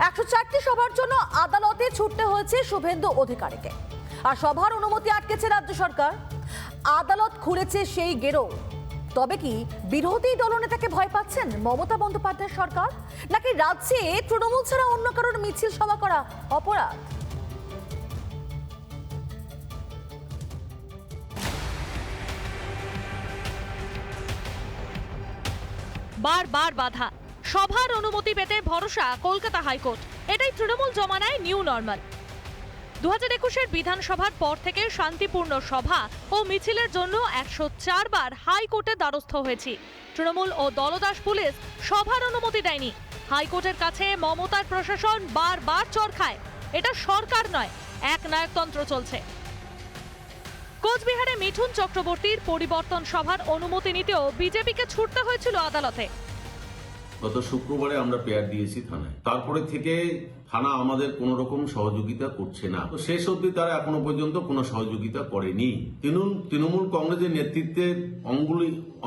104টি সভার জন্য আদালতে ছুটতে হয়েছে শুভেন্দু অধিকারীকে, আর সভার অনুমতি আটকেছে রাজ্য সরকার। আদালত খুলেছে সেই গেরো। তবে কি বিরোধী দলনেতাকে ভয় পাচ্ছেন মমতা বন্দ্যোপাধ্যায় সরকার, নাকি রাজ্যে তৃণমূল ছাড়া অন্য কারোর মিছিল সভা করা অপরাধ? বারবার বাধা, সভার অনুমতি পেতে ভরসা কলকাতা হাইকোর্ট। এটাই তৃণমূল জমানায় নিউ নর্মাল। 2021-এর বিধানসভার পর থেকে শান্তিপূর্ণ সভা ও মিছিলের জন্য 104 বার হাইকোর্টে দ্বারস্থ হয়েছি। তৃণমূল ও দলদাস পুলিশ সভার অনুমতি দেয়নি। হাইকোর্টের কাছে মমতার প্রশাসন বারবার চড় খায়। এটা সরকার নয়, এক নায়কতন্ত্র চলছে। কোচবিহারে মিঠুন চক্রবর্তীর পরিবর্তন সভার অনুমতি নিতেও বিজেপিকে ছুটতে হয়েছিল আদালতে। গত শুক্রবারে আমরা পেয়ার দিয়েছি থানায়, তারপরে থেকে থানা আমাদের কোন রকম সহযোগিতা করছে না। তো শেষ অবধি তারা এখনো পর্যন্ত কোনো সহযোগিতা করেনি। তৃণমূল কংগ্রেসের নেতৃত্বে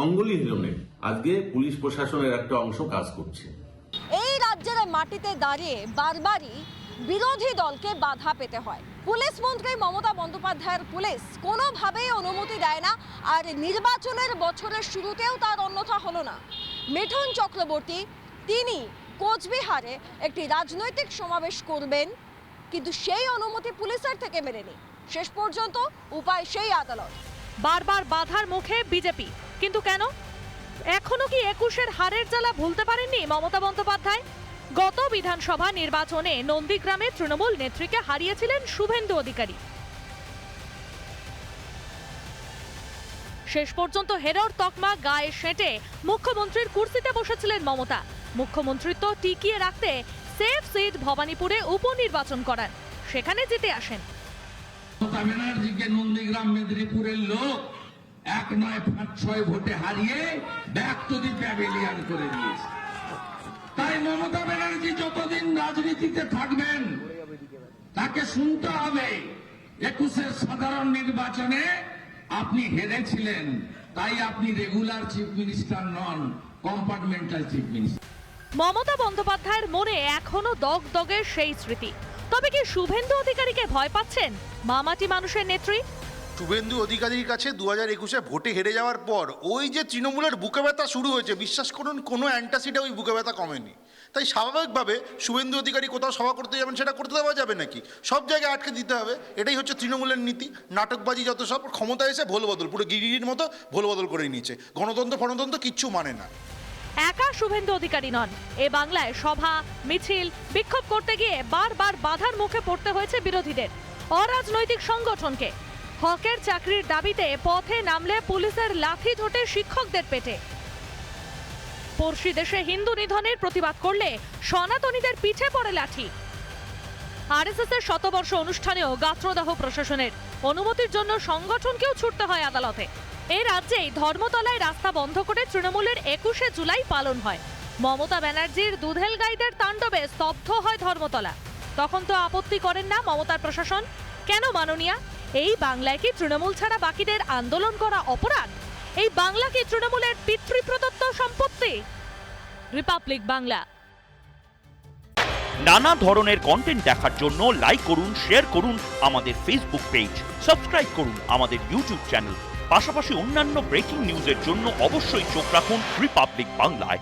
অঙ্গুলি হিলনে আজকে পুলিশ প্রশাসনের একটা অংশ কাজ করছে। এই রাজ্যের মাটিতে দাঁড়িয়ে বারবারই বিরোধী দলকে বাধা পেতে হয়। পুলিশ মন্ত্রী মমতা বন্দ্যোপাধ্যায়ের পুলিশ কোনোভাবেই অনুমতি দেয় না, আর নির্বাচনের বছরের শুরুতেও তার অন্যথা হলো না। মিঠুন চক্রবর্তী তিনি কোচবিহারে একটি রাজনৈতিক সমাবেশ করবেন, কিন্তু সেই অনুমতি পুলিশের থেকে মেলেনি। শেষ পর্যন্ত উপায় সেই আদালত। বারবার বাধার মুখে বিজেপি, কিন্তু কেন? এখনো কি 21-এর হারের জ্বালা ভুলতে পারেননি মমতা বন্দ্যোপাধ্যায়? গত বিধানসভা নির্বাচনে নন্দীগ্রামে তৃণমূল নেত্রীকে হারিয়েছিলেন শুভেন্দু অধিকারী। শেষ পর্যন্ত হেরোর তকমা গায়ে সেঁটে মুখ্যমন্ত্রীর কুর্সিতে বসেছিলেন মমতা। মুখ্যমন্ত্রিত্ব টিকিয়ে রাখতে সেফ সিট ভবানীপুরে উপনির্বাচন করান, সেখানে জিতে আসেন। মমতা ব্যানার্জিকে নন্দীগ্রাম মেদিনীপুরের লোক 1-9-5-6 ভোটে হারিয়ে ব্যাক টু দি প্যাভিলিয়ন করে দিয়েছে। তাই মমতা ব্যানার্জি যতদিন রাজনীতিতে থাকবেন তাকে শুনতে হবে 21-এর সাধারণ নির্বাচনে আপনি হেরেছিলেন, তাই আপনি রেগুলার চিফ মিনিস্টার নন, কম্পার্টমেন্টাল চিফ মিনিস্টার। মমতা বন্দ্যোপাধ্যায়ের মনে এখনো দগদগের সেই স্মৃতি। তবে কি শুভেন্দু অধিকারীকে ভয় পাচ্ছেন মামাটি মানুষের নেত্রী? শুভেন্দু অধিকারীর কাছে 2021-এ ভোটে হেরে যাওয়ার পর ওই যে তৃণমূলের বুকে ব্যথা শুরু হয়েছে, বিশ্বাস করুন কোনো অ্যান্টাসিডে ওই বুকে ব্যথা কমেনি। তাই স্বাভাবিকভাবে শুভেন্দু অধিকারী কোথাও সভা করতে যাবেন, সেটা করতে দেওয়া যাবে নাকি? সব জায়গায় আটকে দিতে হবে। এটাই হচ্ছে তৃণমূলের নীতি। নাটকবাজি যত সব, ক্ষমতা এসে ভোল বদল, পুরো গিরিগিরির মতো ভোল বদল করে নিয়েছে। গণতন্ত্র ফণতন্ত্র কিচ্ছু মানে না। একা শুভেন্দু অধিকারী নন, এ বাংলায় সভা মিছিল বিক্ষোভ করতে গিয়ে বারবার বাধার মুখে পড়তে হয়েছে বিরোধীদের। অরাজনৈতিক সংগঠনকে হকের চাকরির দাবিতে পথে নামলে পুলিশের লাঠি ঠোঁটে শিক্ষকদের পেটে। পড়শি দেশে হিন্দু নিধনের প্রতিবাদ করলে সনাতনীদের পিছে পড়ে লাঠি। আরএসএস এর শতবর্ষ অনুষ্ঠানেও গাত্রদাহ প্রশাসনের। অনুমতির জন্য সংগঠনকেও ছুটতে হয় আদালতে। এই রাজ্যেই ধর্মতলায় রাস্তা বন্ধ করে তৃণমূলের 21শে জুলাই পালন হয়। মমতা ব্যানার্জির দুধেল গাইদের তাণ্ডবে স্তব্ধ হয় ধর্মতলা। তখন তো আপত্তি করেন না মমতার প্রশাসন। কেন মাননীয়া? এই বাংলায় কি তৃণমূল ছাড়া বাকিদের আন্দোলন করা অপরাধ? এই বাংলা কি তৃণমূলের পিতৃপ্রদত্ত সম্পত্তি? রিপাবলিক বাংলা। নানা ধরনের কন্টেন্ট দেখার জন্য লাইক করুন, শেয়ার করুন আমাদের ফেসবুক পেজ, সাবস্ক্রাইব করুন আমাদের ইউটিউব চ্যানেল। পাশাপাশি অন্যান্য ব্রেকিং নিউজের জন্য অবশ্যই চোখ রাখুন রিপাবলিক বাংলায়।